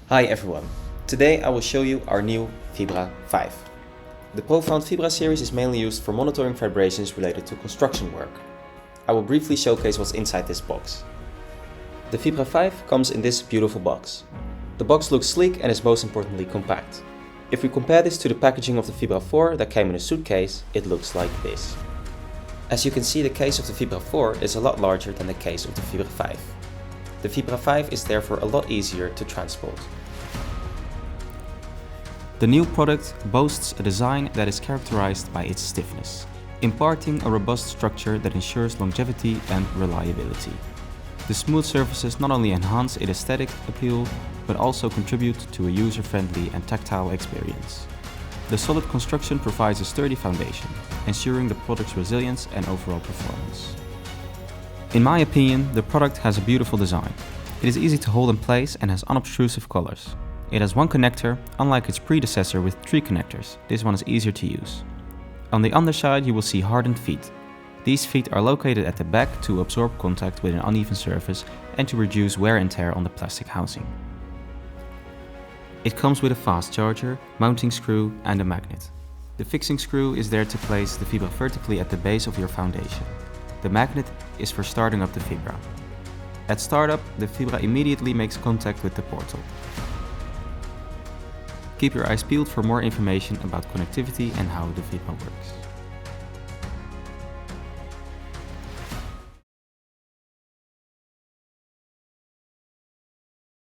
Hi everyone! Today I will show you our new Vibra 5. The Profound Vibra series is mainly used for monitoring vibrations related to construction work. I will briefly showcase what's inside this box. The Vibra 5 comes in this beautiful box. The box looks sleek and is most importantly compact. If we compare this to the packaging of the Vibra 4 that came in a suitcase, it looks like this. As you can see, the case of the Vibra 4 is a lot larger than the case of the Vibra 5. The Vibra 5 is therefore a lot easier to transport. The new product boasts a design that is characterized by its stiffness, imparting a robust structure that ensures longevity and reliability. The smooth surfaces not only enhance its aesthetic appeal, but also contribute to a user-friendly and tactile experience. The solid construction provides a sturdy foundation, ensuring the product's resilience and overall performance. In my opinion, the product has a beautiful design. It is easy to hold in place and has unobtrusive colors. It has one connector, unlike its predecessor with 3 connectors. This one is easier to use. On the underside you will see hardened feet. These feet are located at the back to absorb contact with an uneven surface and to reduce wear and tear on the plastic housing. It comes with a fast charger, mounting screw and a magnet. The fixing screw is there to place the Vibra vertically at the base of your foundation. The magnet is for starting up the Vibra. At startup, the Vibra immediately makes contact with the portal. Keep your eyes peeled for more information about connectivity and how the Vibra works.